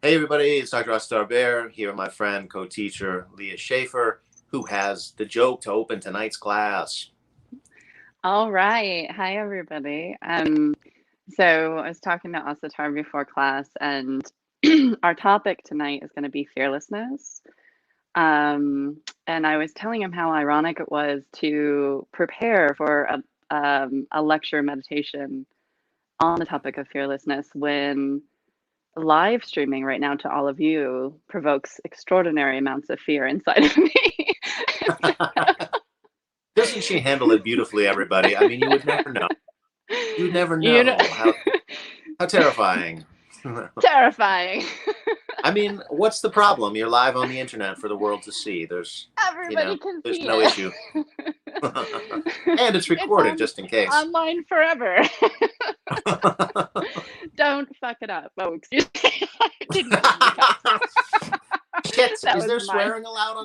Hey everybody, it's Dr. Astar Bear here with my friend, co-teacher Leah Schaefer, who has the joke to open tonight's class. All right. Hi, everybody. So I was talking to Asatar before class, and our topic tonight is going to be fearlessness. And I was telling him how ironic it was to prepare for a lecture meditation on the topic of fearlessness when live streaming right now to all of you provokes extraordinary amounts of fear inside of me. Doesn't she handle it beautifully, everybody? I mean, you would never know. You would never You know, know how terrifying. terrifying. I mean, what's the problem? You're live on the internet for the world to see. There's, Everybody can there's see no it. issue. And it's It's recorded just in case. online forever. Don't fuck it up. Oh, excuse me. I didn't mean to cuss. Shit, That is was there mine. swearing allowed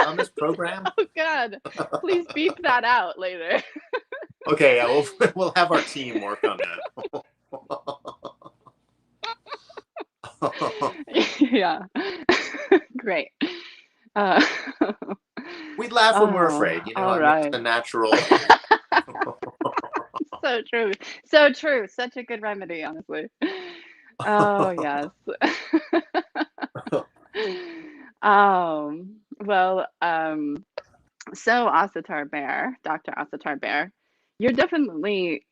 on this program? Oh God, please beep that out later. Okay, yeah, we'll have our team work on that. Yeah, great. Uh, We'd laugh when we're oh, afraid, all I mean, it's right. a natural. So true. So true. Such a good remedy, honestly. Oh, yes. Well, so Asatar Bear, Dr. Asatar Bear, you're definitely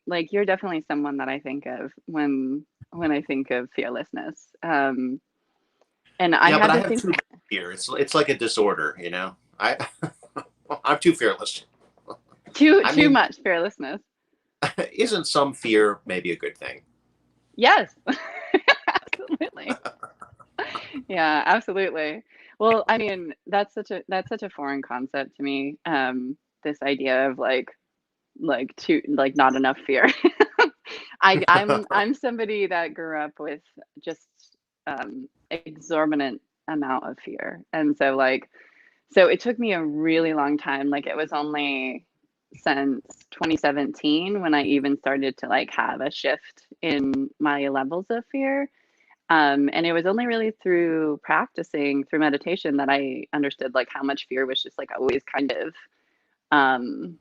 someone that I think of when I think of fearlessness. And I Yeah, but had I to have think too much fear. It's like a disorder, I I'm too fearless. too I too mean, much fearlessness. isn't some fear maybe a good thing? Yes. Absolutely. Yeah, absolutely. Well, I mean, that's such a foreign concept to me. This idea of like not enough fear. I'm somebody that grew up with just exorbitant amount of fear. And so it took me a really long time. Like it was only since 2017 when I even started to like have a shift in my levels of fear. And it was only really through practicing through meditation that I understood like how much fear was just like always kind of um,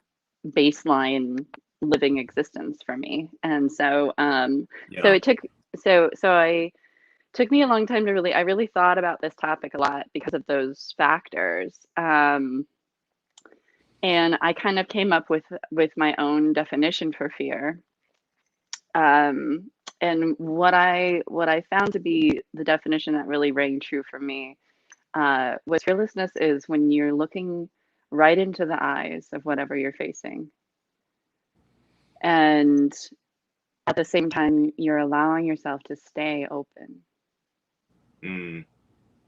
baseline living existence for me. And so Yeah. it I took me a long time to I really thought about this topic a lot because of those factors. And I kind of came up with my own definition for fear. Um, and what I found to be the definition that really rang true for me was fearlessness is when you're looking right into the eyes of whatever you're facing, and at the same time you're allowing yourself to stay open. Mm,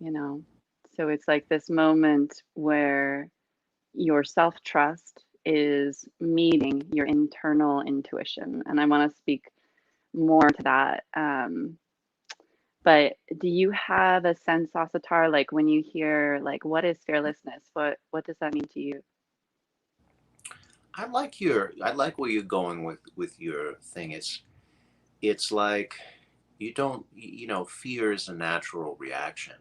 You know, so it's like this moment where your self trust is meeting your internal intuition, and I want to speak more to that. But do you have a sense, Asatar, like when you hear like what is fearlessness? What does that mean to you? I like where you're going with your thing. It's like you don't fear is a natural reaction.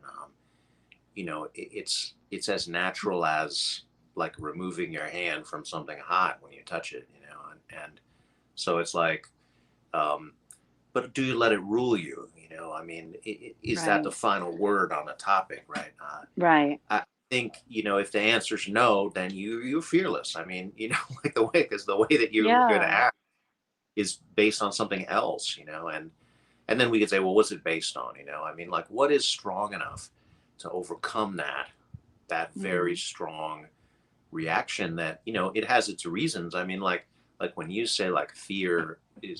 It's as natural as like removing your hand from something hot when you touch it, and so it's like, um, but do you let it rule you? I mean, is that the Right, final word on the topic, right? right. I think if the answer's no, then you're fearless. I mean, like because the way that you're going to Yeah. act is based on something else, and then we could say, well, what's it based on? I mean, like, what is strong enough to overcome that very Mm, strong reaction that it has its reasons. I mean, like when you say like fear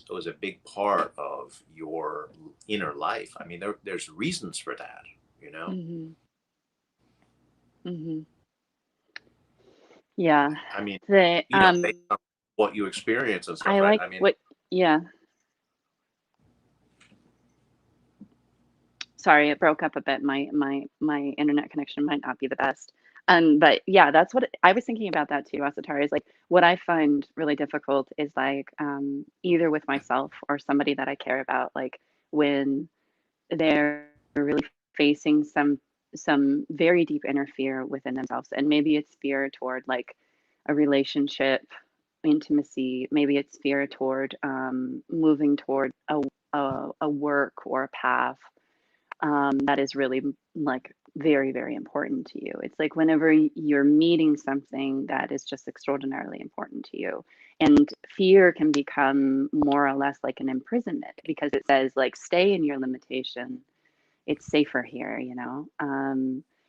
was a big part of your inner life. I mean, there's reasons for that. You know, hmm hmm Yeah. I mean, The based on what you experience and stuff, I right? like I mean, what yeah. Sorry, it broke up a bit. My internet connection might not be the best. But yeah, that's what I was thinking about that too, Asatari, is like what I find really difficult is like either with myself or somebody that I care about, like when they're really facing some very deep inner fear within themselves, and maybe it's fear toward like a relationship, intimacy. Maybe it's fear toward moving toward a work or a path that is really like very, very important to you. It's like whenever you're meeting something that is just extraordinarily important to you. And fear can become more or less like an imprisonment because it says, like, stay in your limitation. It's safer here, you know?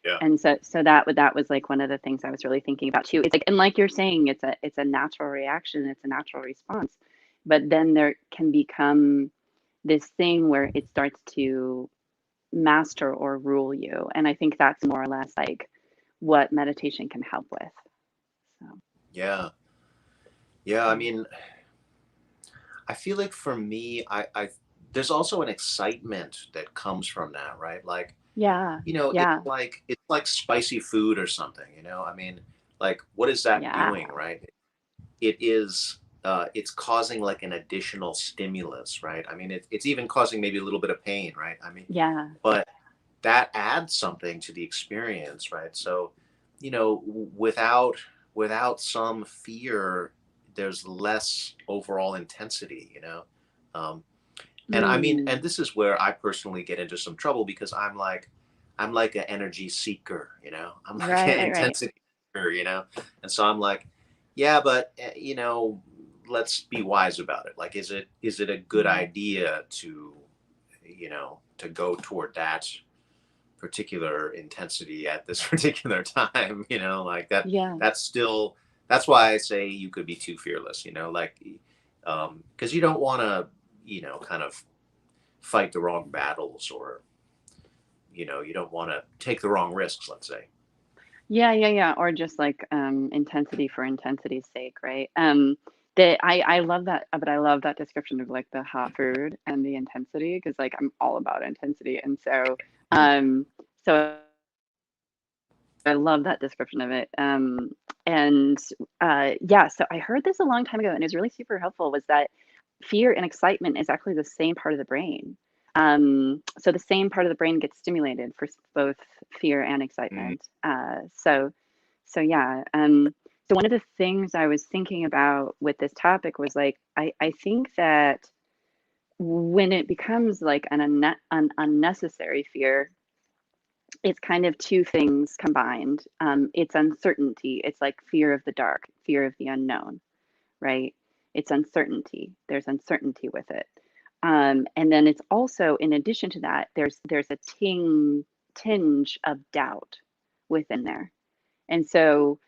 Yeah. And so that was like one of the things I was really thinking about too. It's like, and like you're saying, it's a natural reaction, it's a natural response. But then there can become this thing where it starts to master or rule you. And I think that's more or less like what meditation can help with. So, Yeah. Yeah. I yeah. mean, I feel like for me, there's also an excitement that comes from that, right? Like, Yeah. Yeah. it's like spicy food or something, you know? I mean, like, what is that Yeah. doing, right? It is it's causing like an additional stimulus, right? I mean, it's even causing maybe a little bit of pain, right? I mean, Yeah. but that adds something to the experience, right? So, without some fear, there's less overall intensity, um, and I mean, Mm. and this is where I personally get into some trouble because I'm like an energy seeker, I'm like Right, an right, right. intensity seeker, and so I'm like, yeah, but let's be wise about it. Like, is it a good Mm. idea to to go toward that particular intensity at this particular time, like Yeah. that's why I say you could be too fearless, like because you don't want to kind of fight the wrong battles, or you don't want to take the wrong risks, let's say. Yeah, yeah, yeah. Or just like intensity for intensity's sake, right? I love that, but I love that description of like the hot food and the intensity because like I'm all about intensity, and um, so I love that description of it. And yeah, so I heard this a long time ago, and it was really super helpful. Was that fear and excitement is actually the same part of the brain. So the same part of the brain gets stimulated for both fear and Mm. excitement. So yeah. So one of the things I was thinking about with this topic was like I think that when it becomes like an unnecessary fear, it's kind of two things combined. It's uncertainty. It's like fear of the dark, fear of the unknown, right? It's uncertainty. There's uncertainty with it. And then it's also, in addition to that, there's a tinge of doubt within there. And so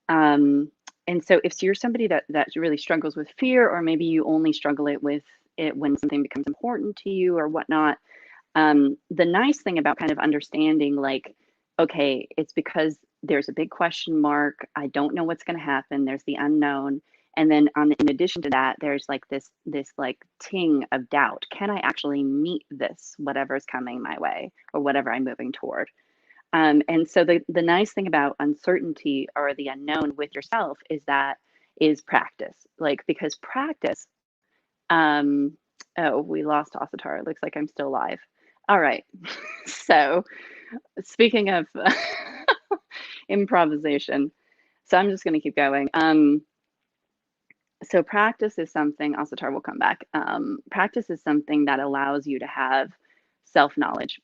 um, and so if you're somebody that really struggles with fear, or maybe you only struggle with it when something becomes important to you or whatnot, the nice thing about kind of understanding, like, okay, it's because there's a big question mark. I don't know what's going to happen. There's the unknown. And then in addition to that, there's like this like ting of doubt. Can I actually meet this, whatever's coming my way or whatever I'm moving toward? And so the nice thing about uncertainty or the unknown with yourself is practice. Like, because practice, um, oh, we lost Asatar. It looks like I'm still live. All right. So speaking of improvisation, so I'm just going to keep going. So practice is something, Asatar will come back. Practice is something that allows you to have self-knowledge,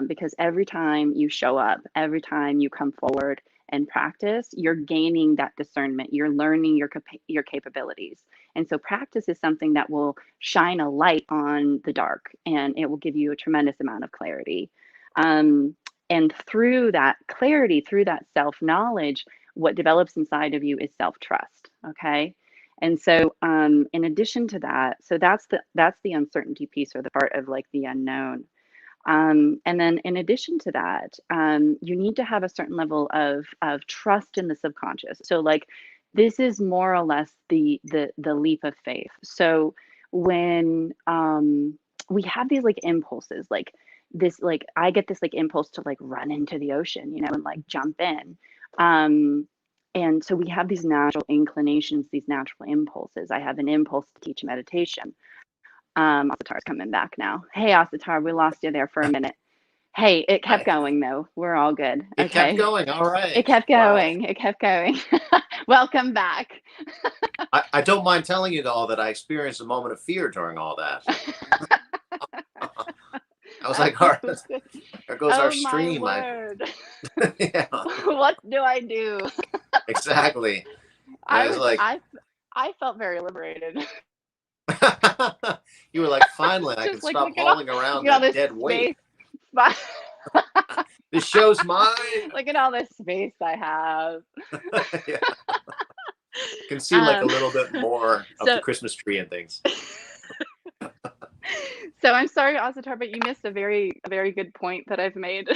because every time you show up, every time you come forward and practice, you're gaining that discernment. You're learning your capabilities. And so practice is something that will shine a light on the dark, and it will give you a tremendous amount of clarity. Um, and through that clarity, through that self-knowledge, what develops inside of you is self-trust. Okay. And so, in addition to that, so that's the uncertainty piece, or the part of like the unknown. And then, in addition to that, you need to have a certain level of trust in the subconscious. So, like, this is more or less the leap of faith. So, when we have these like impulses, like this, like I get this like impulse to like run into the ocean, and like jump in. Um, and so we have these natural inclinations, these natural impulses. I have an impulse to teach meditation. Asatar's coming back now. Hey, Asatar, we lost you there for a minute. Hey, it kept I, going though. We're all good. it kept Okay. going. All It right. kept Wow. going. It kept going. Welcome back. I don't mind telling you all that I experienced a moment of fear during all that. I was like, all right, Oh, there goes our oh my stream. word. Yeah, What do I do? exactly. And I I was was like, I felt very liberated. you were like, finally, I can Just like stop hauling around look at all that this dead weight. space. But This show's mine. look at all this space I have. Yeah. Can see like a Um, little bit more of the so Christmas tree and things. so I'm sorry, Asatar, but you missed a very good point that I've made.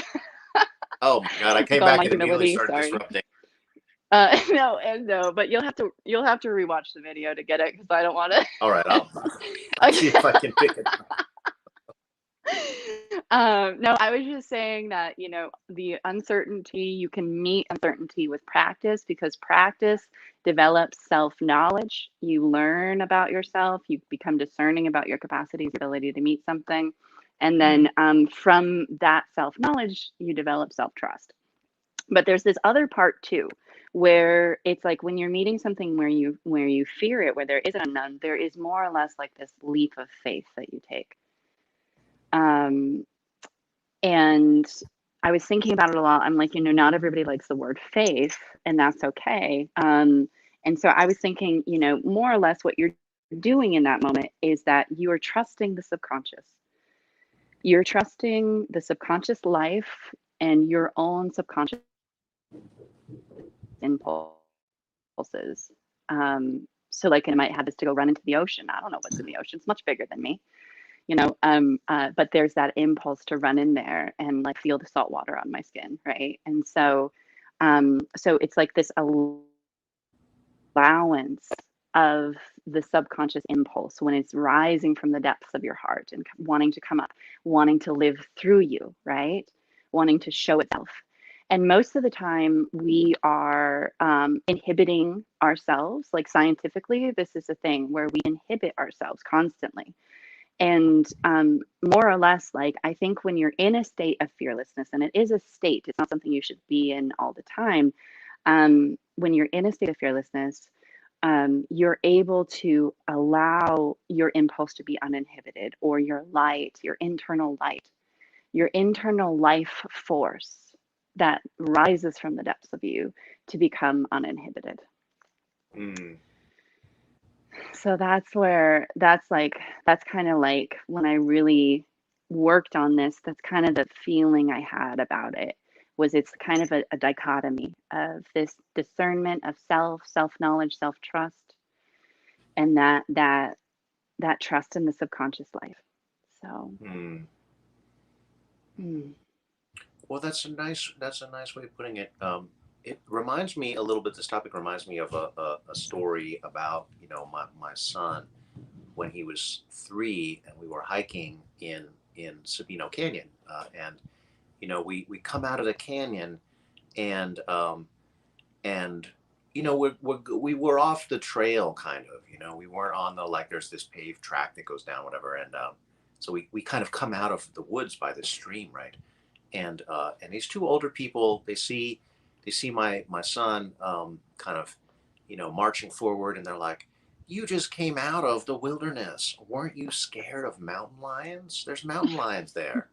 Oh my God, I With came all back my and immediately humility, started sorry. disrupting. No, and no, but you'll have to rewatch the video to get it because I don't want to. All right, I'll see Okay. if I can pick it up. No, I was just saying that, the uncertainty, you can meet uncertainty with practice because practice develops self-knowledge. You learn about yourself, you become discerning about your capacities, ability to meet something. And Mm, then from that self-knowledge, you develop self-trust. But there's this other part too, where it's like when you're meeting something where you fear it, where there is an unknown, there is more or less like this leap of faith that you take. Um, and I was thinking about it a lot. I'm like, not everybody likes the word faith, and that's okay. And so I was thinking, more or less what you're doing in that moment is that you are trusting the subconscious. You're trusting the subconscious life and your own subconscious impulses. So like I might have this to go run into the ocean. I don't know what's in the ocean. It's much bigger than me. But there's that impulse to run in there and like feel the salt water on my skin, right? And so it's like this allowance of the subconscious impulse when it's rising from the depths of your heart and wanting to come up, wanting to live through you, right? Wanting to show itself. And most of the time, we are inhibiting ourselves. Like scientifically, this is a thing where we inhibit ourselves constantly. And more or less, like, I think when you're in a state of fearlessness, and it is a state, it's not something you should be in all the time. When you're in a state of fearlessness, you're able to allow your impulse to be uninhibited, or your internal life force that rises from the depths of you to become uninhibited. mm, So that's kind of like when I really worked on this, that's kind of the feeling I had about it was it's kind of a dichotomy of this discernment of self-knowledge, self-trust, and that trust in the subconscious life. So, mm. hmm. Well, that's a nice way of putting it. It reminds me a little bit. This topic reminds me of a story about my son when he was 3 and we were hiking in Sabino Canyon, and we come out of the canyon and and we were off the trail kind of, we weren't on the, like, there's this paved track that goes down whatever, and so we kind of come out of the woods by the stream, right? And these two older people, they see my son, kind of marching forward, and they're like, you just came out of the wilderness, weren't you scared of mountain lions? There's mountain lions there.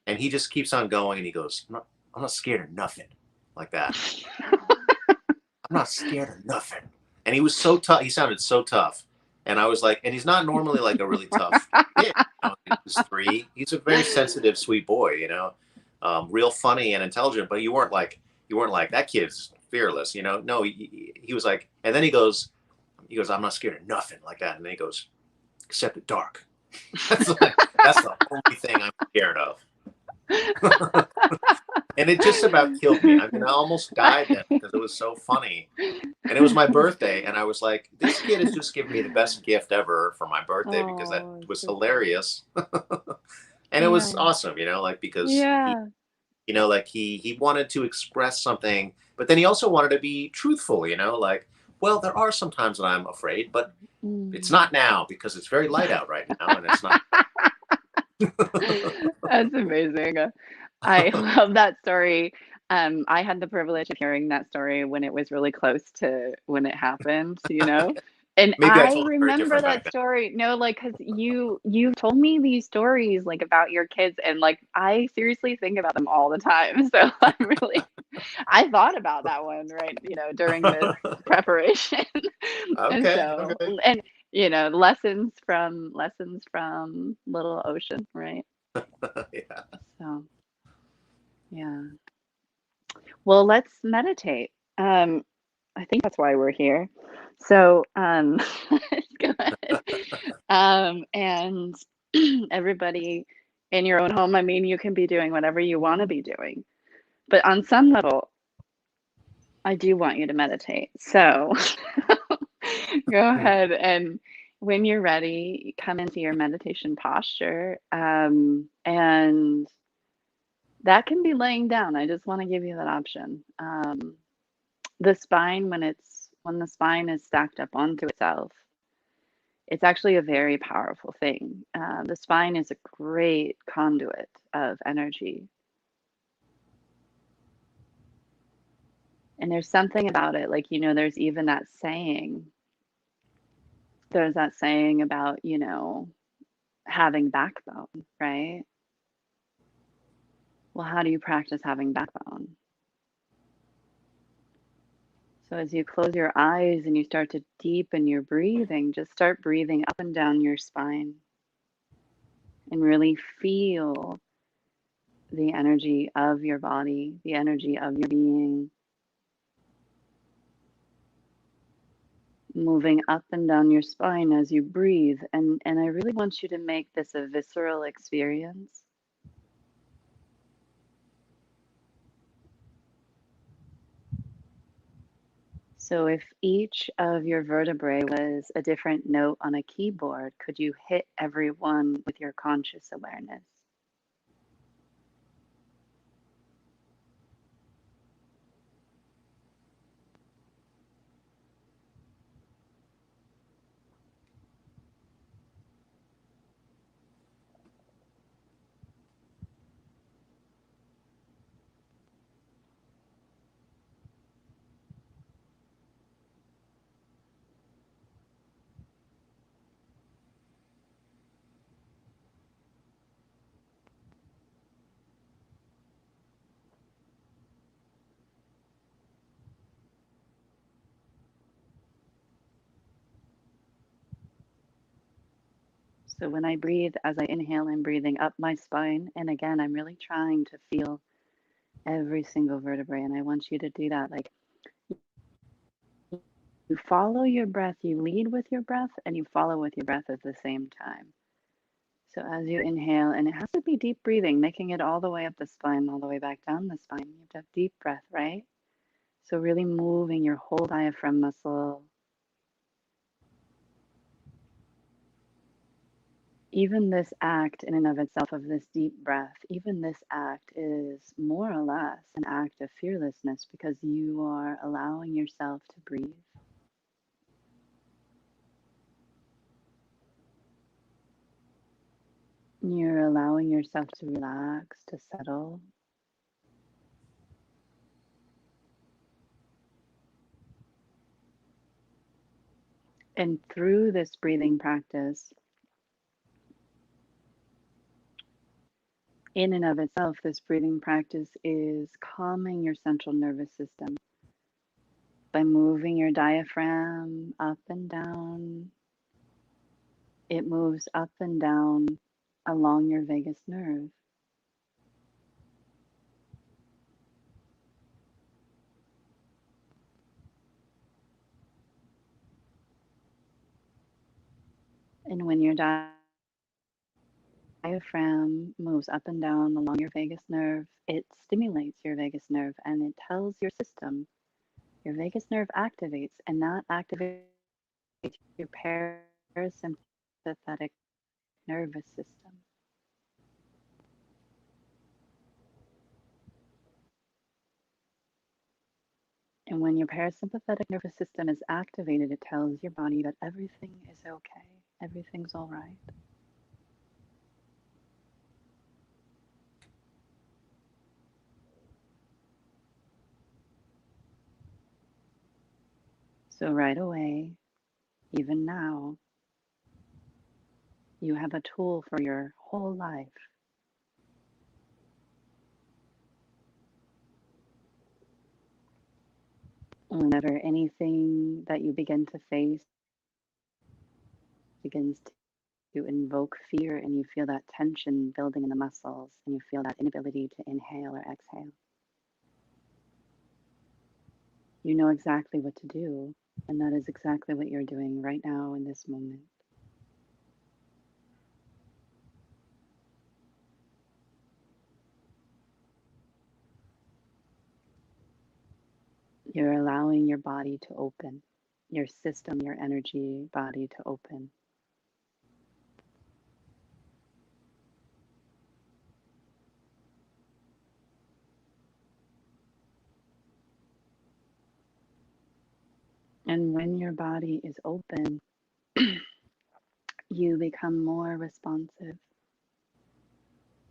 And he just keeps on going, and he goes, I'm not scared of nothing, like that. I'm not scared of nothing. And he was so tough. He sounded so tough. And I was like, and he's not normally like a really tough kid. He was 3. He's a very sensitive, sweet boy, real funny and intelligent. But you weren't like that kid's fearless. No, he was like, and then he goes, I'm not scared of nothing, like that. And then he goes, except the dark. That's the only thing I'm scared of. And it just about killed me. I mean, I almost died then because it was so funny. And it was my birthday, and I was like, this kid has just given me the best gift ever for my birthday because that Oh, was so cute. hilarious. And it was Yeah. awesome, like, because he, Yeah. like, he wanted to express something, but then he also wanted to be truthful, like, well, there are some times that I'm afraid, but it's Mm. not now because it's very light out right now, and it's not. That's amazing. I love that story. I had the privilege of hearing that story when it was really close to when it happened, you know? And Maybe I I told it very remember different that back then. story. No, like, cause you told me these stories like about your kids, and like I seriously think about them all the time. So I'm really I thought about that one, right, during this preparation. And Okay, so, okay. and lessons from Little Ocean, right? Yeah. So, yeah. Well, let's meditate. Um, I think that's why we're here. So, let's go ahead. And everybody in your own home, I mean, you can be doing whatever you want to be doing, but on some level, I do want you to meditate. So, go ahead and when you're ready, come into your meditation posture. And that can be laying down. I just want to give you that option. The spine, when the spine is stacked up onto itself, it's actually a very powerful thing. The spine is a great conduit of energy, and there's something about it. Like there's even that saying. There's that saying about having backbone, right? Well, how do you practice having backbone? So as you close your eyes and you start to deepen your breathing, just start breathing up and down your spine and really feel the energy of your body, the energy of your being, moving up and down your spine as you breathe. And I really want you to make this a visceral experience. So if each of your vertebrae was a different note on a keyboard, could you hit every one with your conscious awareness? So when I breathe, as I inhale, I'm breathing up my spine. And again, I'm really trying to feel every single vertebrae. And I want you to do that. Like you follow your breath, you lead with your breath, and you follow with your breath at the same time. So as you inhale, and it has to be deep breathing, making it all the way up the spine, all the way back down the spine. You have to have deep breath, right? So really moving your whole diaphragm muscle. Even this act in and of itself of this deep breath, even this act is more or less an act of fearlessness because you are allowing yourself to breathe. You're allowing yourself to relax, to settle. And through this breathing practice, in and of itself, this breathing practice is calming your central nervous system by moving your diaphragm up and down. It moves up and down along your vagus nerve. And when your diaphragm moves up and down along your vagus nerve, it stimulates your vagus nerve and it tells your system, your vagus nerve activates, and that activates your parasympathetic nervous system. And when your parasympathetic nervous system is activated, it tells your body that everything is okay, everything's all right. So, right away, even now, you have a tool for your whole life. Whenever anything that you begin to face begins to invoke fear and you feel that tension building in the muscles and you feel that inability to inhale or exhale, you know exactly what to do. And that is exactly what you're doing right now in this moment. You're allowing your body to open, your system, your energy body to open. And when your body is open, you become more responsive.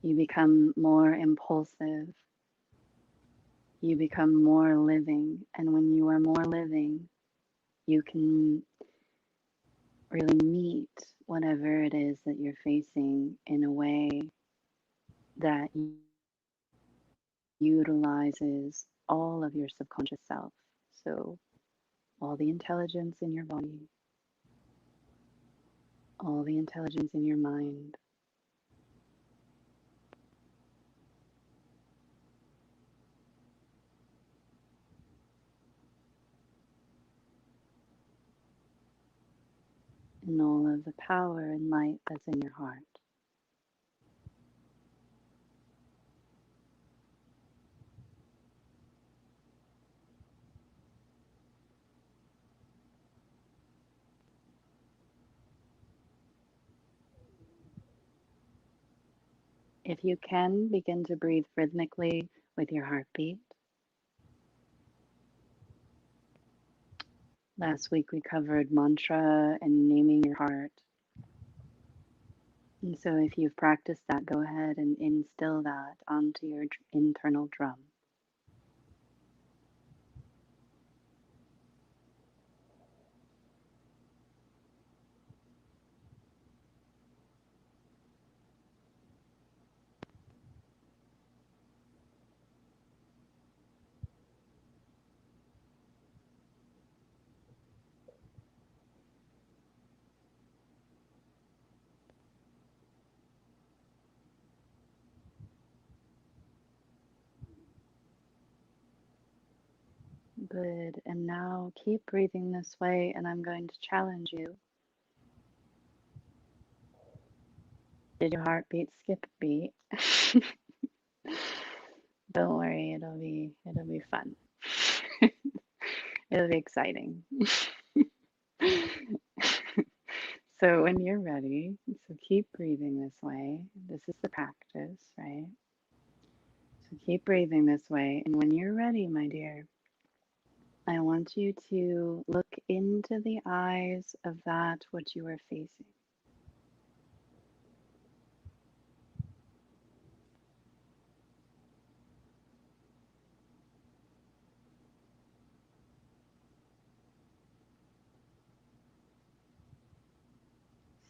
You become more impulsive. You become more living. And when you are more living, you can really meet whatever it is that you're facing in a way that utilizes all of your subconscious self. So, all the intelligence in your body, all the intelligence in your mind, and all of the power and light that's in your heart. If you can, begin to breathe rhythmically with your heartbeat. Last week we covered mantra and naming your heart. And so if you've practiced that, go ahead and instill that onto your internal drum. Good. And now keep breathing this way, and I'm going to challenge you. Did your heartbeat skip a beat? Don't worry, it'll be fun. It'll be exciting. So when you're ready, so keep breathing this way. This is the practice, right? So keep breathing this way. And when you're ready, my dear, I want you to look into the eyes of that what you are facing.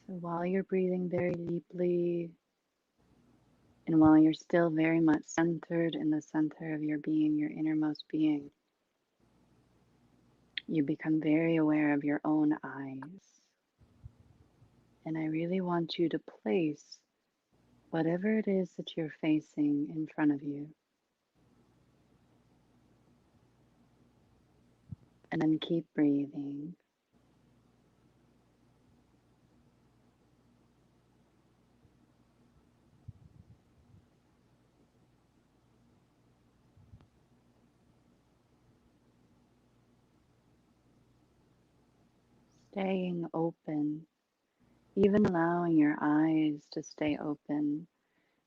So while you're breathing very deeply, and while you're still very much centered in the center of your being, your innermost being, you become very aware of your own eyes. And I really want you to place whatever it is that you're facing in front of you. And then keep breathing. Staying open, even allowing your eyes to stay open.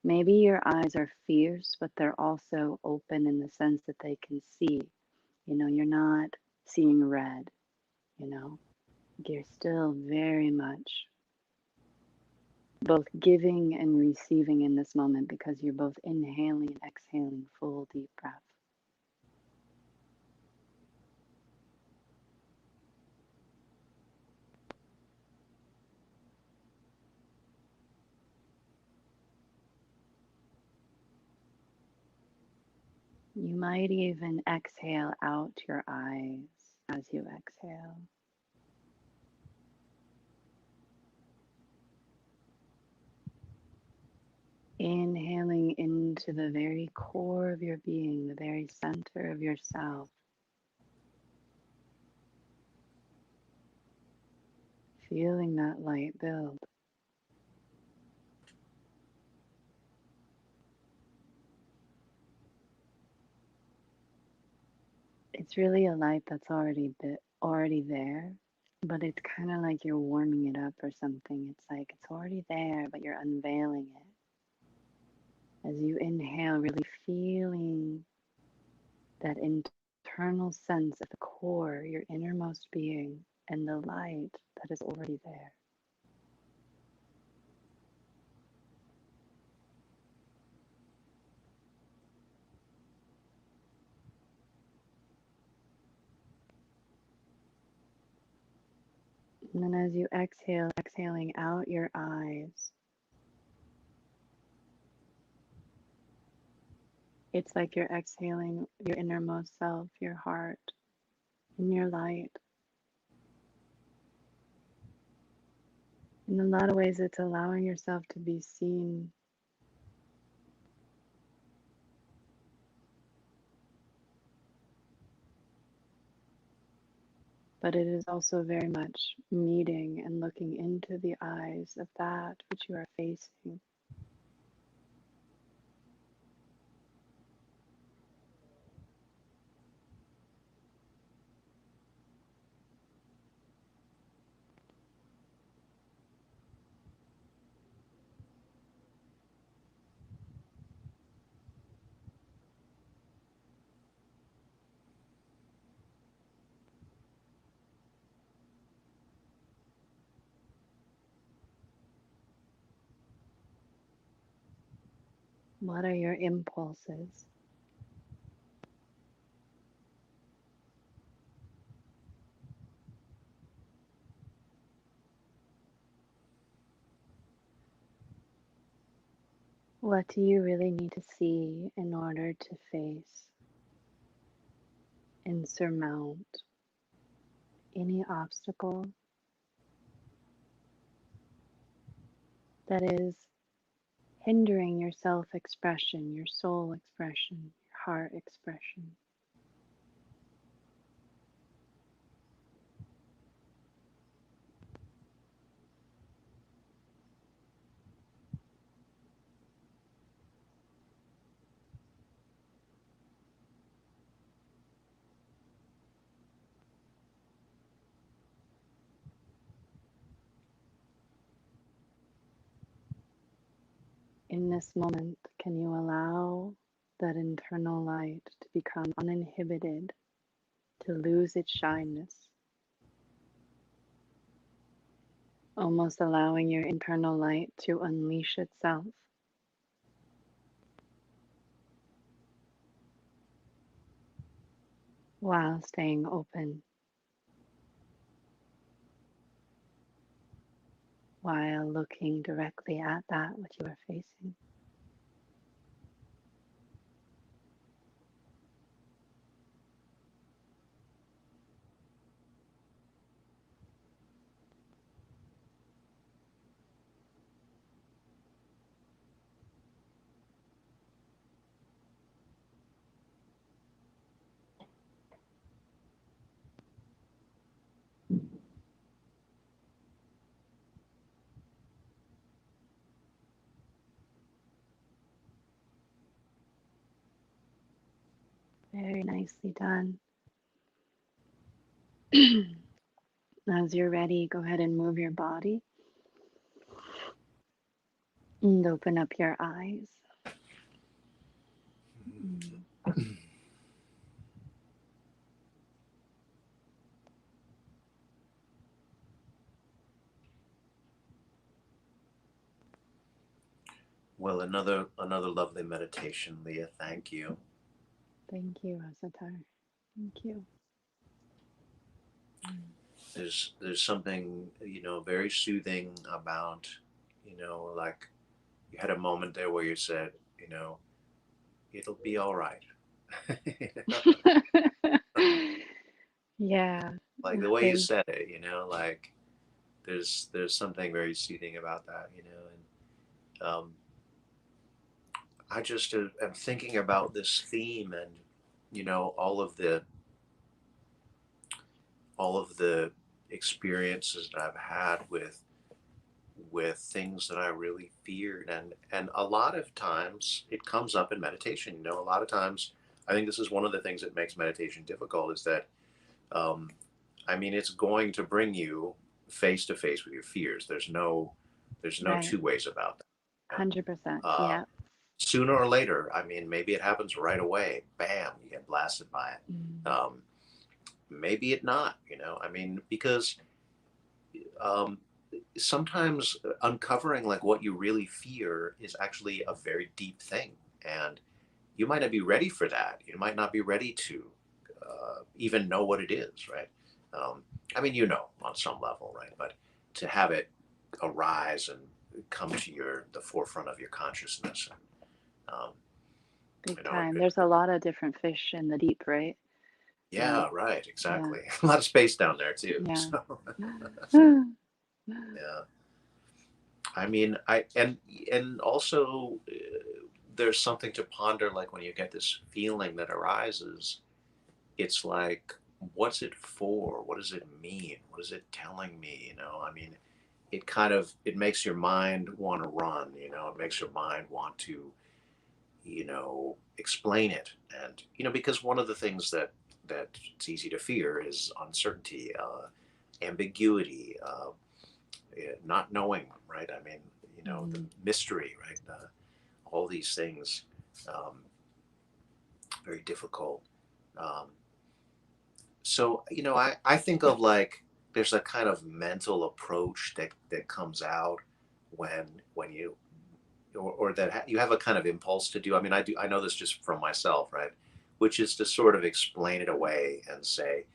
Maybe your eyes are fierce, but they're also open in the sense that they can see. You're not seeing red, you know. You're still very much both giving and receiving in this moment because you're both inhaling and exhaling full deep breath. You might even exhale out your eyes as you exhale. Inhaling into the very core of your being, the very center of yourself, feeling that light build. It's really a light that's already there, but it's kind of like you're warming it up or something. It's like it's already there, but you're unveiling it. As you inhale, really feeling that internal sense of the core, your innermost being, and the light that is already there. And then as you exhale, exhaling out your eyes, it's like you're exhaling your innermost self, your heart, and your light. In a lot of ways, it's allowing yourself to be seen, but it is also very much meeting and looking into the eyes of that which you are facing. What are your impulses? What do you really need to see in order to face and surmount any obstacle that is hindering your self expression, your soul expression, your heart expression? In this moment, can you allow that internal light to become uninhibited, to lose its shyness, almost allowing your internal light to unleash itself while staying open, while looking directly at that which you are facing? Very nicely done. As you're ready, go ahead and move your body and open up your eyes. Mm. Well, another lovely meditation, Leah. Thank you. Thank you, Asatar. Thank you. Mm. There's something very soothing about like you had a moment there where you said it'll be all right, You know? Yeah. Like the way you There's said it, like there's something very soothing about that, and I just am thinking about this theme, and all of the experiences that I've had with things that I really feared, and a lot of times it comes up in meditation. A lot of times I think this is one of the things that makes meditation difficult, is that um, I mean, it's going to bring you face to face with your fears. There's no right. two ways about that. 100%. Uh, Yeah. Sooner or later, I mean, maybe it happens right away. Bam, you get blasted by it. Mm, Maybe it not. I mean, because um, sometimes uncovering like what you really fear is actually a very deep thing, and you might not be ready for that. You might not be ready to even know what it is, right? I mean, on some level, right? But to have it arise and come to the forefront of your consciousness, and big you know, time. it, There's a lot of different fish in the deep, right? Like, yeah, right, yeah. exactly. A lot of space down there too. Yeah. So yeah, I mean, and also there's something to ponder, like when you get this feeling that arises. It's like, what's it for? What does it mean? What is it telling me? I mean, it makes your mind want to run. It makes your mind want to explain it. And because one of the things that it's easy to fear is uncertainty, ambiguity, not knowing, right? I mean, the Mm, mystery, right? All these things, um, very difficult. um, So, I think of like there's a kind of mental approach that comes out when you or that you have a kind of impulse to do. I mean, I know this just from myself, right? Which is to sort of explain it away and say,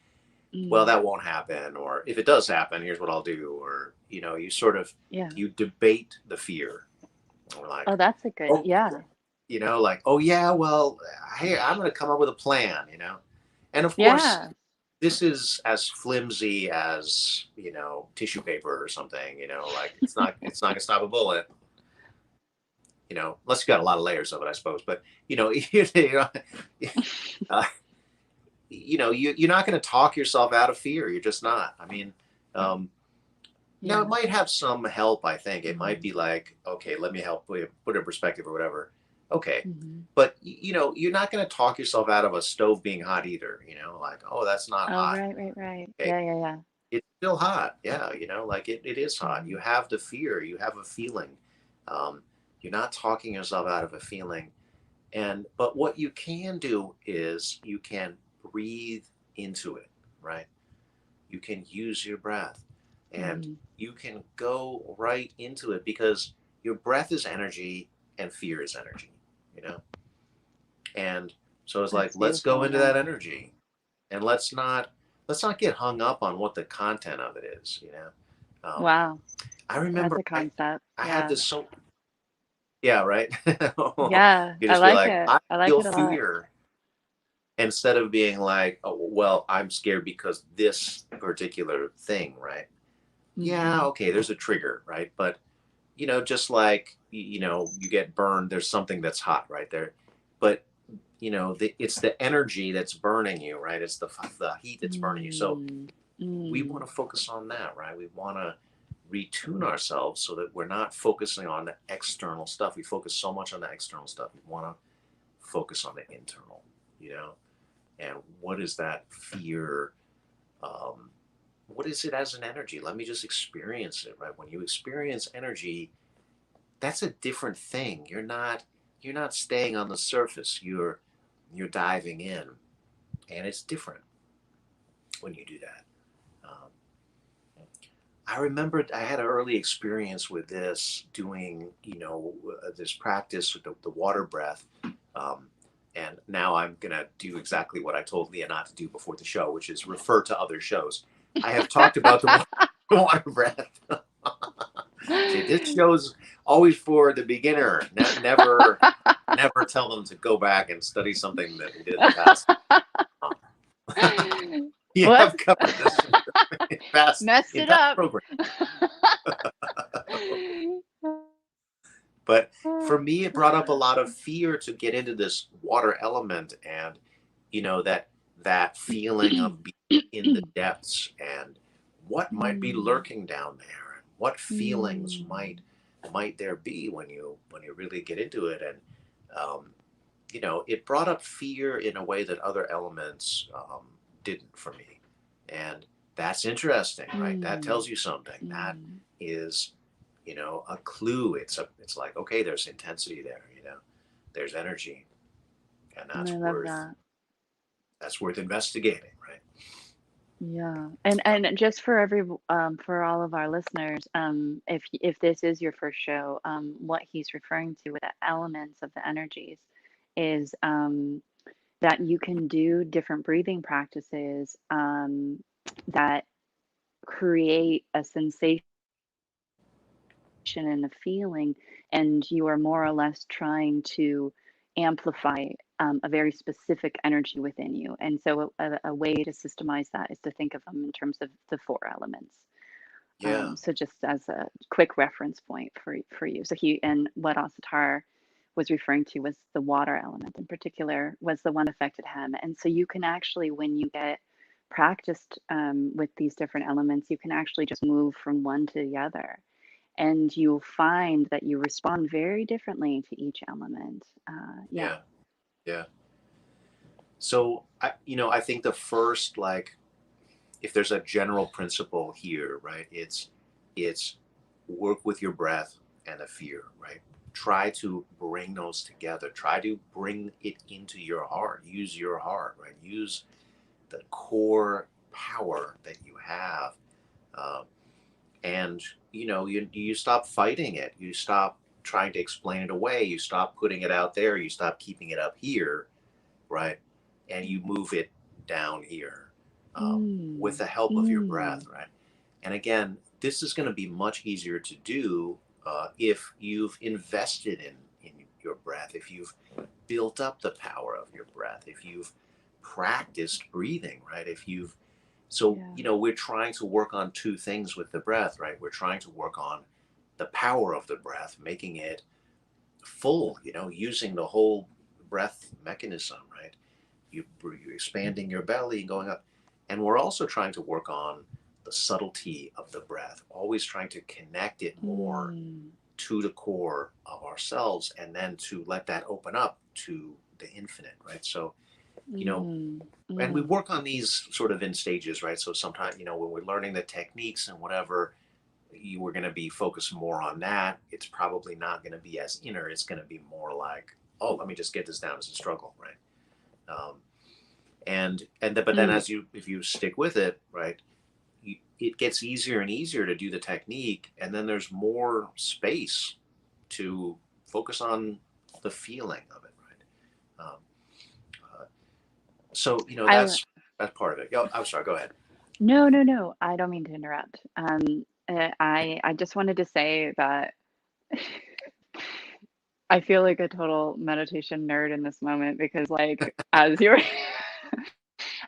well, mm. that won't happen, or if it does happen, here's what I'll do, or you sort of Yeah. you debate the fear, or like, Oh, that's a good, oh, yeah. like, oh yeah, well, hey, I'm going to come up with a plan, and of course Yeah. this is as flimsy as tissue paper or something. Like it's not gonna stop a bullet. Unless you got a lot of layers of it, I suppose. But uh, you're not going to talk yourself out of fear. You're just not. I mean, um, now it Yeah. might have some help. I think it might Mm-hmm. be like, okay, let me help put it in perspective or whatever. Okay, Mm-hmm. but you're not going to talk yourself out of a stove being hot either. Like, oh, that's not Oh, hot. right, right, right. Okay, Yeah, yeah, yeah. it's still hot. Yeah, like it is hot. Mm-hmm. You have the fear, you have a feeling. Um, you're not talking yourself out of a feeling. But what you can do is you can breathe into it, right? You can use your breath, and Mm-hmm. you can go right into it, because your breath is energy and fear is energy, you know? And so it's like, That's let's go beautiful. into Yeah. that energy, and let's not get hung up on what the content of it is. Um, Wow. I That's remember a concept. I had Yeah. this so yeah, right. Yeah. You I just be like like, it. I I like feel it a lot. fear, instead of being like, oh, well, I'm scared because this particular thing, right? Yeah, Mm-hmm. okay, there's a trigger, right? But just like you get burned, there's something that's hot right there. But it's the energy that's burning you, right? It's the heat that's burning you. So Mm. we Mm. want to focus on that, right? We want to retune ourselves so that we're not focusing on the external stuff. We focus so much on the external stuff. We want to focus on the internal, you know? And what is that fear? Um, what is it as an energy? Let me just experience it, right? When you experience energy, that's a different thing. You're not staying on the surface. You're diving in, and it's different when you do that. Um, I remember I had an early experience with this, doing, this practice with the water breath. Um, and now I'm going to do exactly what I told Leah not to do before the show, which is refer to other shows. I have talked about the water breath. See, this show's always for the beginner, never. never tell them to go back and study something that they did in the past. Um, you What? have covered this past Messed in it past up. programs. But for me, it brought up a lot of fear to get into this water element, and that feeling of being in the depths, and what might be Mm, lurking down there, and what feelings mm, might there be when you really get into it. And um, it brought up fear in a way that other elements didn't for me. And that's interesting, right? That mm, tells you something. That mm. is, a clue. It's like, okay, there's intensity there, there's energy, and I love that. that's worth investigating, right? Yeah. And just for for all of our listeners, if this is your first show, what he's referring to with the elements of the energies is that you can do different breathing practices that create a sensation and a feeling, and you are more or less trying to amplify a very specific energy within you. And so, a way to systemize that is to think of them in terms of the four elements. Yeah, So, just as a quick reference point for you, so he and what Asatar was referring to was the water element in particular was the one affected him. And so, you can actually, when you get practiced with these different elements, you can actually just move from one to the other and you'll find that you respond very differently to each element. Yeah. yeah, yeah. So I think the first, like, if there's a general principle here, right? It's work with your breath and the fear, right? Try to bring those together. Try to bring it into your heart. Use your heart, right? Use the core power that you have, um, and you stop fighting it. You stop trying to explain it away. You stop putting it out there. You stop keeping it up here, right? And you move it down here, with Mm, the help of your breath, mm, right? And again, this is going to be much easier to do if you've invested in your breath, if you've built up the power of your breath, if you've practiced breathing, right? If you've so yeah. we're trying to work on two things with the breath, right? We're trying to work on the power of the breath, making it full, using the whole breath mechanism, right? You're expanding your belly and going up. And we're also trying to work on the subtlety of the breath, always trying to connect it more Mm, to the core of ourselves, and then to let that open up to the infinite, right? So, you know, mm, and we mm, work on these sort of in stages, right? So sometimes, when we're learning the techniques and whatever, you were going to be focused more on that. It's probably not going to be as inner. It's going to be more like, oh, let me just get this down as a struggle, right? Um, but then mm. as if you stick with it, right, it gets easier and easier to do the technique, and then there's more space to focus on the feeling of it, right? Uh, so I lo- that's part of it. Oh, I'm sorry. Go ahead. no, no, no. I don't mean to interrupt. I just wanted to say that I feel like a total meditation nerd in this moment because, like, as you're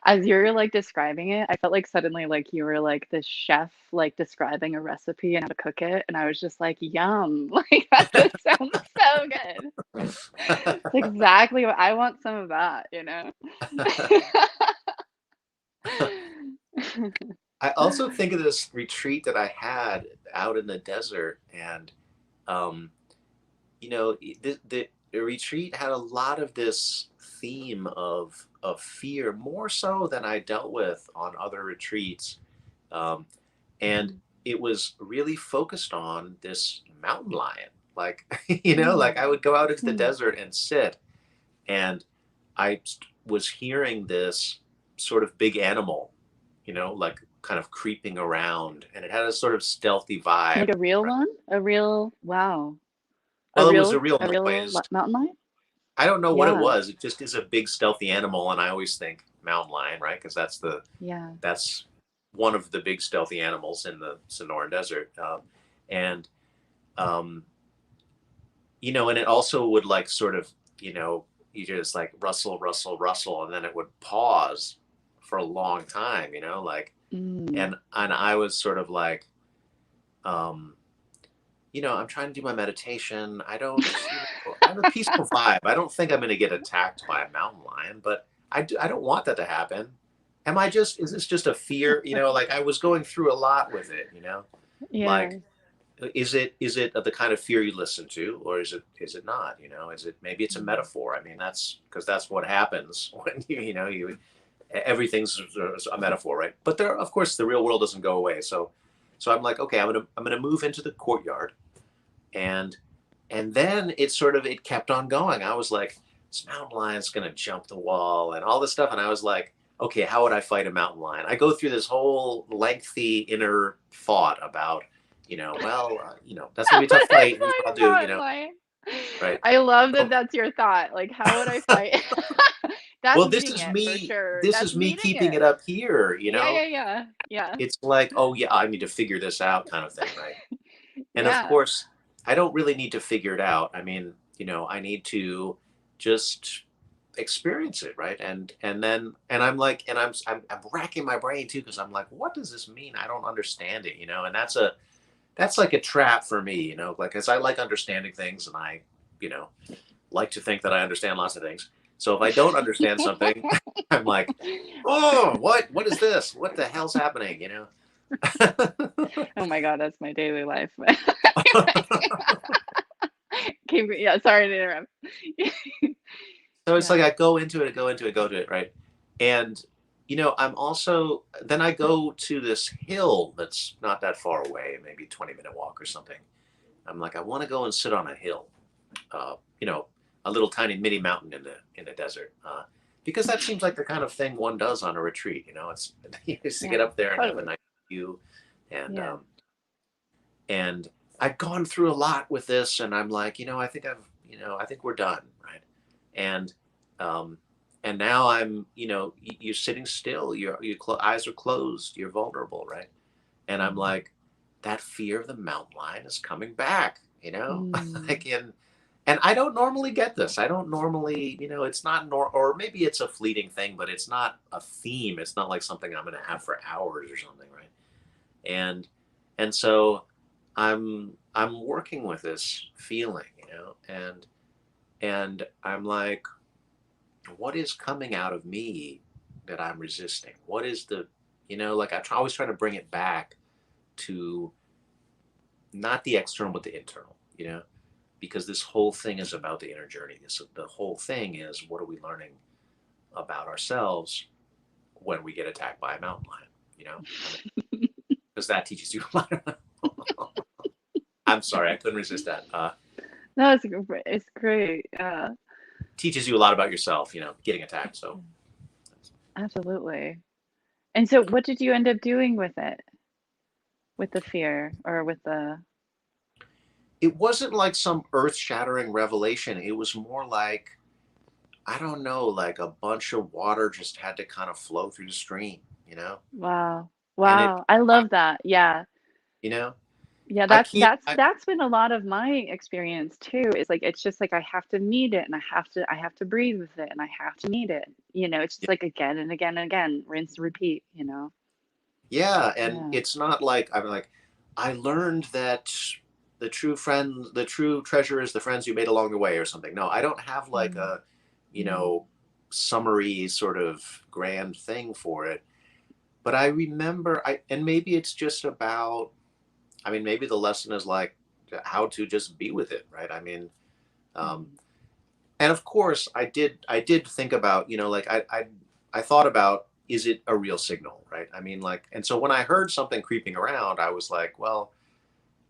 as you're like describing it, I felt like suddenly like you were like the chef like describing a recipe and how to cook it, and I was just like, yum, like that just sounds so good. It's exactly what I want some of that, you know? I also think of this retreat that I had out in the desert, and um, the retreat had a lot of this theme of fear, more so than I dealt with on other retreats, um, and it was really focused on this mountain lion. Like, like I Mm, would go out into the mm, desert and sit, and I was hearing this sort of big animal, like kind of creeping around, and it had a sort of stealthy like vibe. a real Right? one? A real, wow. Well, it was a real A real noise. mountain lion? I don't know what it Yeah, was. It just is a big stealthy animal, and I always think mountain lion, right? Because yeah. that's one of the big stealthy animals in the Sonoran Desert, and um, and it also would like sort of you know, you just like rustle, rustle, rustle, and then it would pause for a long time, like, Mm. and I was sort of like, um, I'm trying to do my meditation. I have a peaceful vibe. I don't think I'm going to get attacked by a mountain lion, but I don't want that to happen. Is this just a fear? Like I was going through a lot with it, Yeah. like, is it the kind of fear you listen to, or is it not? Is it, maybe it's a Mm. metaphor? I mean, that's because that's what happens when everything's a metaphor, right? But there, of course, the real world doesn't go away. So I'm like, okay, I'm gonna move into the courtyard, and then it kept on going. I was like, this mountain lion's gonna jump the wall and all this stuff, and I was like, okay, how would I fight a mountain lion? I go through this whole lengthy inner thought about, that's gonna be a tough fight. Here's what I'll do, Not lying. right? I love that So, that's your thought. Like, how would I fight? That's well, this meeting is it for me. sure. This That's is me meeting keeping it. it up here. Yeah, yeah, yeah. Yeah. It's like, oh yeah, I need to figure this out, kind of thing, right? And of Yeah. course, I don't really need to figure it out. I mean, I need to just experience it, right? And I'm like, and I'm racking my brain too, because I'm like, what does this mean? I don't understand it, and that's like a trap for me, like, as I like understanding things, and I, you know, like to think that I understand lots of things. So if I don't understand something, I'm like, oh, what is this? What the hell's happening? Oh my God, that's my daily life. Yeah, sorry to interrupt. So it's like Yeah. I go into it, go into it, go to it, right? And I'm also, then I go to this hill that's not that far away, maybe 20-minute walk or something. I'm like, I want to go and sit on a hill, uh, you know, a little tiny mini mountain in the desert, because that seems like the kind of thing one does on a retreat. It's just to get Yeah, up there and have a totally. nice view, and Yeah. and I've gone through a lot with this, and I'm like, I think we're done, right? And um, and now I'm, you're sitting still, your eyes are closed, you're vulnerable, right? And I'm Mm. like, that fear of the mountain lion is coming back, Mm. like, and I don't normally get this. I don't normally, it's not or maybe it's a fleeting thing, but it's not a theme. It's not like something I'm going to have for hours or something, right? And so I'm working with this feeling, and I'm like, what is coming out of me that I'm resisting? What is the, like, always trying to bring it back to not the external but the internal, because this whole thing is about the inner journey. The whole thing is, what are we learning about ourselves when we get attacked by a mountain lion? I mean, because that teaches you a lot. I'm sorry, I couldn't resist that. No, it's great. Yeah. Teaches you a lot about yourself, getting attacked. So Absolutely. And so what did you end up doing with it? With the fear or with the it wasn't like some earth-shattering revelation. It was more like, I don't know, like a bunch of water just had to kind of flow through the stream, wow. and it, Wow. I I, love that. Yeah. you know, Yeah, I that's can't. that's that's been a lot of my experience too. It's like it's just like I have to meet it and I have to breathe with it and I have to meet it. It's just like again and again and again, rinse, repeat. Yeah, and Yeah. it's not like I'm like, I learned that the true treasure is the friends you made along the way or something. No, I don't have like Mm, a, you mm, know, summary sort of grand thing for it. But I remember, and maybe it's just about, I mean, maybe the lesson is like how to just be with it, right? I mean, um, mm, and of course I did think about, like, I thought about, is it a real signal, right? I mean, like, and so when I heard something creeping around, I was like, well,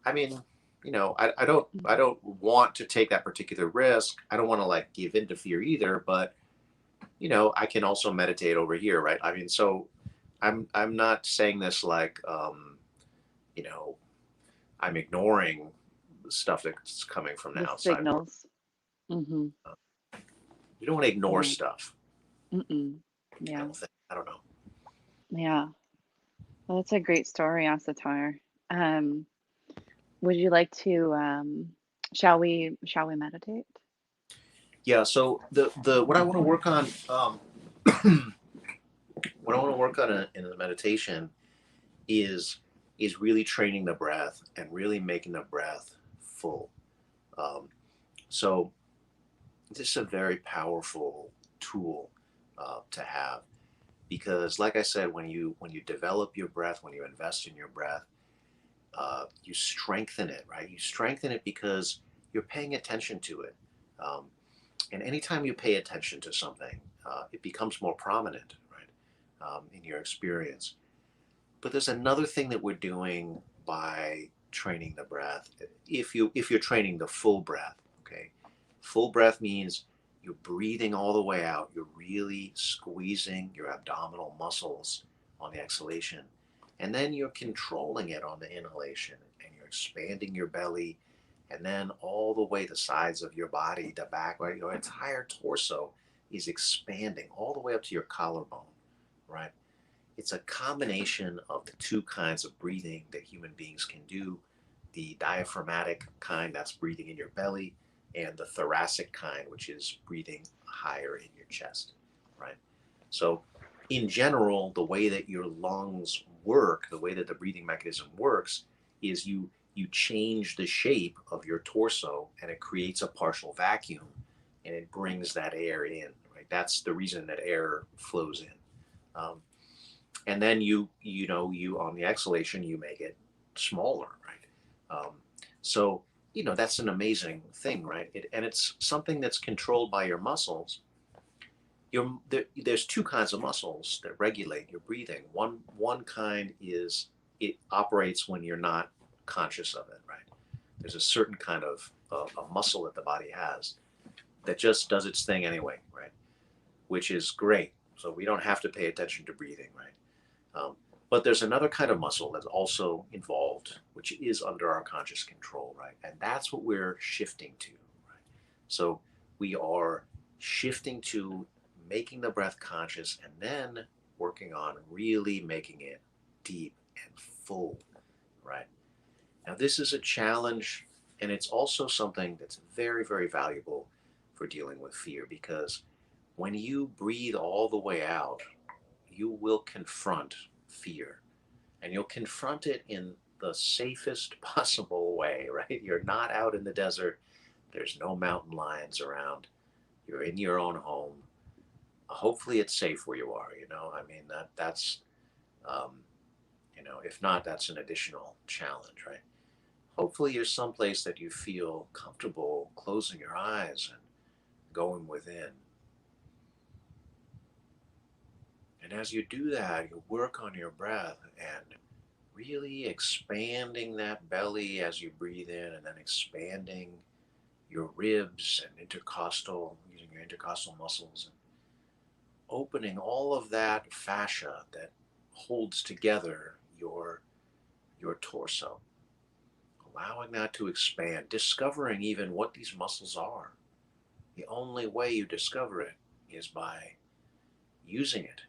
I mean, I mm. don't want to take that particular risk. I don't want to like give in to fear either, but I can also meditate over here, right? I mean, so I'm not saying this like, you know I'm ignoring stuff that's coming from the The outside world. signals. Hmm. You don't want to ignore Yeah. stuff, Mm-mm. I Yeah. don't think. I don't know. Yeah. Well, that's a great story, Asatar. Um, would you like to shall we meditate? Yeah. So the what I want to work on, what I want to work on in the meditation is really training the breath and really making the breath full. Um, so this is a very powerful tool to have, because, like I said, when you develop your breath, when you invest in your breath, you strengthen it, right? You strengthen it because you're paying attention to it. Um, and anytime you pay attention to something, it becomes more prominent, right, in your experience. But there's another thing that we're doing by training the breath. If you're training the full breath, okay, full breath means you're breathing all the way out. You're really squeezing your abdominal muscles on the exhalation, and then you're controlling it on the inhalation, and you're expanding your belly, and then all the way the sides of your body, the back, right, your entire torso is expanding all the way up to your collarbone, right? It's a combination of the two kinds of breathing that human beings can do: the diaphragmatic kind, that's breathing in your belly, and the thoracic kind, which is breathing higher in your chest, right? So, in general, the way that your lungs work, the way that the breathing mechanism works, is you change the shape of your torso, and it creates a partial vacuum, and it brings that air in, right? That's the reason that air flows in. Um, and then you on the exhalation you make it smaller, right? So that's an amazing thing, right? And it's something that's controlled by your muscles. There's two kinds of muscles that regulate your breathing. One kind is, it operates when you're not conscious of it, right? There's a certain kind of a muscle that the body has that just does its thing anyway, right? Which is great. So we don't have to pay attention to breathing, right? Um, but there's another kind of muscle that's also involved, which is under our conscious control, right? And that's what we're shifting to, right? So we are shifting to making the breath conscious, and then working on really making it deep and full, right? Now, this is a challenge, and it's also something that's very, very valuable for dealing with fear, because when you breathe all the way out, you will confront fear, and you'll confront it in the safest possible way, right? You're not out in the desert. There's no mountain lions around. You're in your own home. Hopefully it's safe where you are, I mean, that's um, if not, that's an additional challenge, right? Hopefully you're someplace that you feel comfortable closing your eyes and going within. And as you do that, you work on your breath and really expanding that belly as you breathe in, and then expanding your ribs and intercostal, using your intercostal muscles, and opening all of that fascia that holds together your torso, allowing that to expand, discovering even what these muscles are. The only way you discover it is by using it.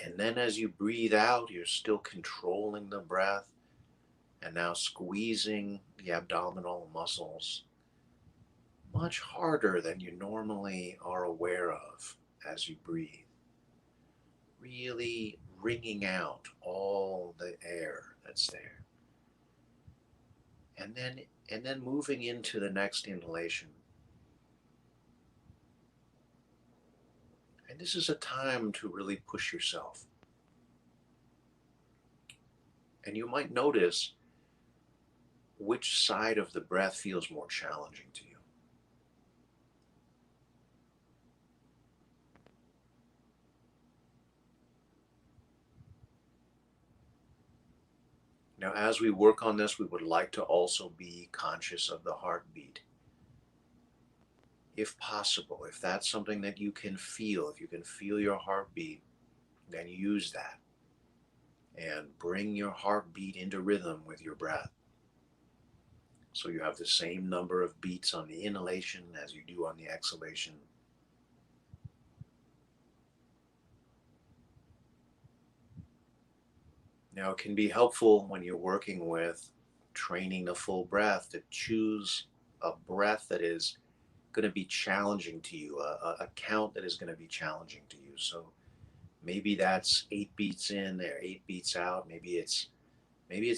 And then as you breathe out, you're still controlling the breath, and now squeezing the abdominal muscles much harder than you normally are aware of as you breathe. Really wringing out all the air that's there. And then moving into the next inhalation. And this is a time to really push yourself. And you might notice which side of the breath feels more challenging to you. Now, as we work on this, we would like to also be conscious of the heartbeat. If possible, if that's something that you can feel, if you can feel your heartbeat, then use that and bring your heartbeat into rhythm with your breath. So you have the same number of beats on the inhalation as you do on the exhalation. Now, it can be helpful when you're working with training the full breath to choose a breath that is going to be challenging to you, a count that is going to be challenging to you. So maybe that's 8 beats in or 8 beats out. Maybe it's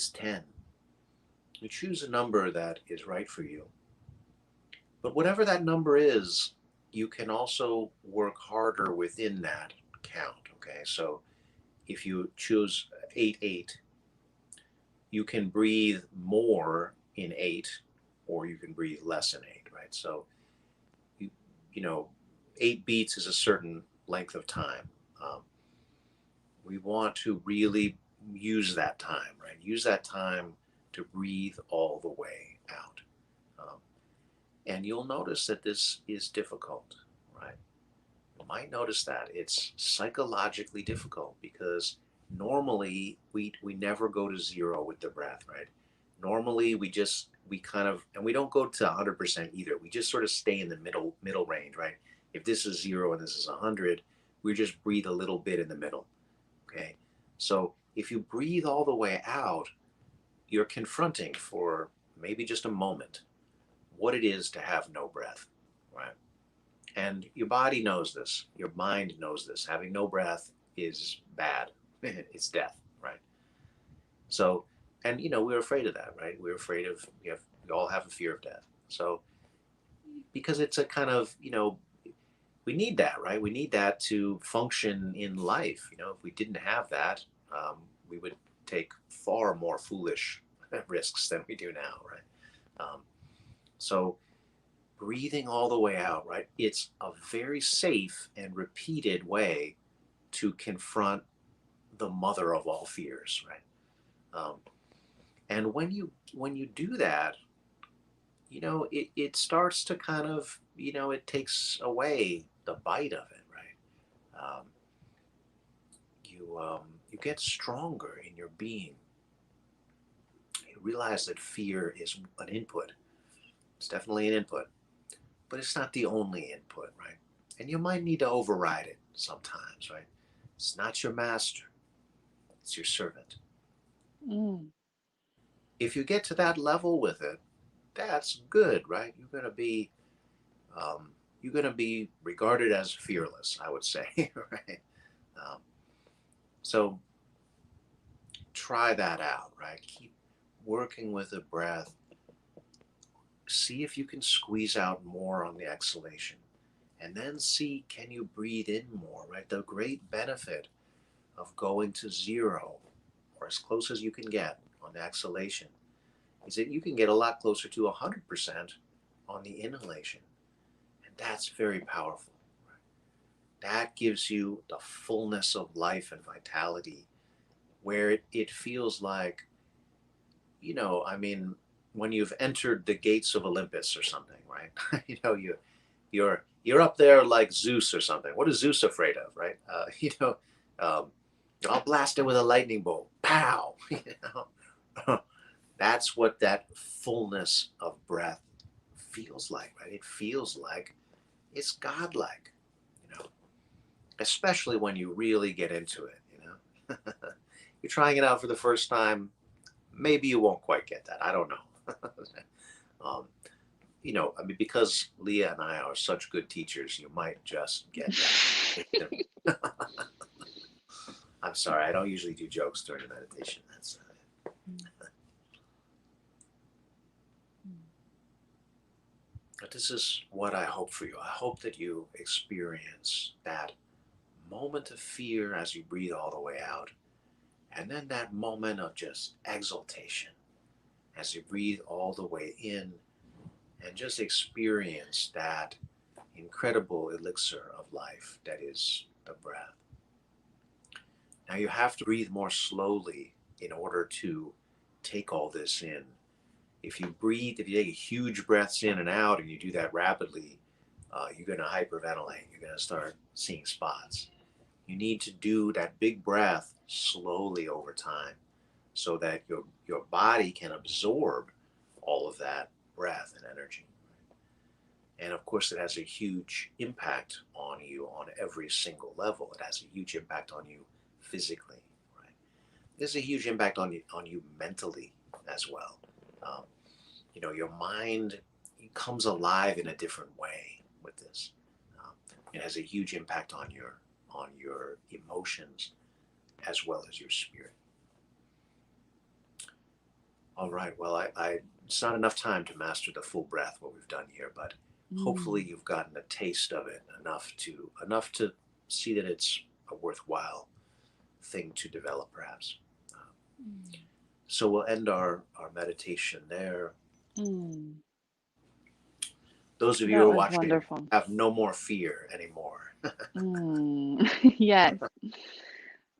10. You choose a number that is right for you. But whatever that number is, you can also work harder within that count. Okay, so if you choose 8 8, you can breathe more in 8, or you can breathe less in 8. Right, so you you know 8 beats is a certain length of time. Um, we want to really use that time, right? Use that time to breathe all the way out. Um, and you'll notice that this is difficult, right? You might notice that it's psychologically difficult because normally we never go to zero with the breath, right? Normally we kind of, and we don't go to 100% either. We just sort of stay in the middle range, right? If this is 0 and this is 100, we just breathe a little bit in the middle. Okay, so if you breathe all the way out, you're confronting for maybe just a moment what it is to have no breath, right? And your body knows this, your mind knows this. Having no breath is bad, it's death, right? So, and we're afraid of that, right? We're afraid of, we all have a fear of death. So, because it's a kind of, we need that, right? We need that to function in life. If we didn't have that, we would take far more foolish risks than we do now, right? Um, so breathing all the way out, right? It's a very safe and repeated way to confront the mother of all fears, right? Um, and when you do that, it starts to kind of, it takes away the bite of it, right? You get stronger in your being. You realize that fear is an input. It's definitely an input, but it's not the only input, right? And you might need to override it sometimes, right? It's not your master, it's your servant. Mm. If you get to that level with it, that's good, right? Um, you're gonna be regarded as fearless, I would say, right? Um, so try that out, right? Keep working with the breath. See if you can squeeze out more on the exhalation, and then see, can you breathe in more, right? The great benefit of going to zero, or as close as you can get on the exhalation, is that you can get a lot closer to 100% on the inhalation. And that's very powerful. That gives you the fullness of life and vitality, where it feels like, I mean, when you've entered the gates of Olympus or something, right? You're up there like Zeus or something. What is Zeus afraid of, right? Um, I'll blast it with a lightning bolt. Pow! That's what that fullness of breath feels like, right? It feels like it's godlike, you know, especially when you really get into it. You're trying it out for the first time. Maybe you won't quite get that. I don't know. um, I mean, because Leah and I are such good teachers, you might just get that. I'm sorry, I don't usually do jokes during meditation. But this is what I hope for you. I hope that you experience that moment of fear as you breathe all the way out, and then that moment of just exaltation as you breathe all the way in, and just experience that incredible elixir of life that is the breath. Now you have to breathe more slowly in order to take all this in. If you take huge breaths in and out and you do that rapidly, you're going to hyperventilate. You're going to start seeing spots. You need to do that big breath slowly over time so that your body can absorb all of that breath and energy. And of course, it has a huge impact on you on every single level. It has a huge impact on you physically, right? There's a huge impact on you mentally as well. Um, your mind, comes alive in a different way with this. Um, it has a huge impact on your emotions as well as your spirit. All right. Well, it's not enough time to master the full breath what we've done here, but hopefully Mm. you've gotten a taste of it enough to see that it's a worthwhile thing to develop, perhaps. Um, Mm. so we'll end our meditation there. Mm. Those of you who That are was watching wonderful. have no more fear anymore. Mm. Yes,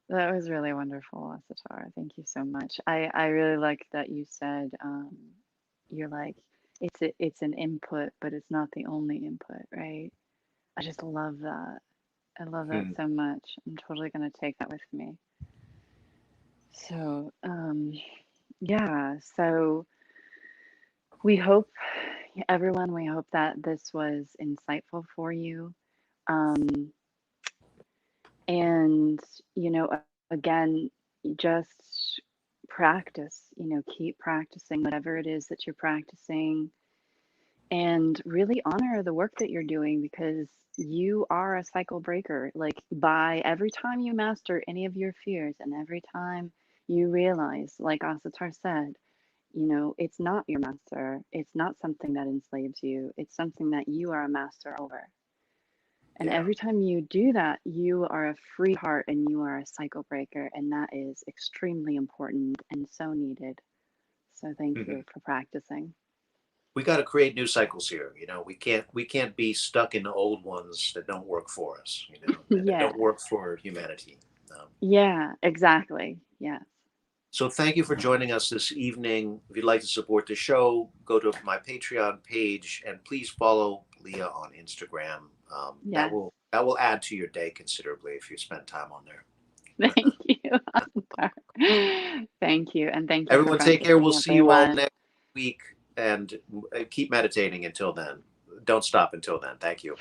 that was really wonderful, Asatar. Thank you so much. I really like that you said you're like it's an input, but it's not the only input, right? I just love that. I love that Hmm. so much. I'm totally gonna take that with me. So, yeah, so we hope, everyone, we hope that this was insightful for you. Um, and, again, just practice, keep practicing whatever it is that you're practicing and really honor the work that you're doing because you are a cycle breaker. Like, by every time you master any of your fears and every time you realize, like Asatar said, it's not your master. It's not something that enslaves you. It's something that you are a master over. And Yeah. every time you do that, you are a free heart and you are a cycle breaker. And that is extremely important and so needed. So thank Hmm. you for practicing. We got to create new cycles here. We can't be stuck in the old ones that don't work for us. And that Yeah. don't work for humanity. Um, Yeah, exactly. Yes. So thank you for joining us this evening. If you'd like to support the show, go to my Patreon page and please follow Leah on Instagram. Yes. That will add to your day considerably if you spend time on there. Thank you, Asatar. Thank you. And thank you for Everyone, take care. We'll practicing, see you all everyone. next week, and keep meditating until then. Don't stop until then. Thank you.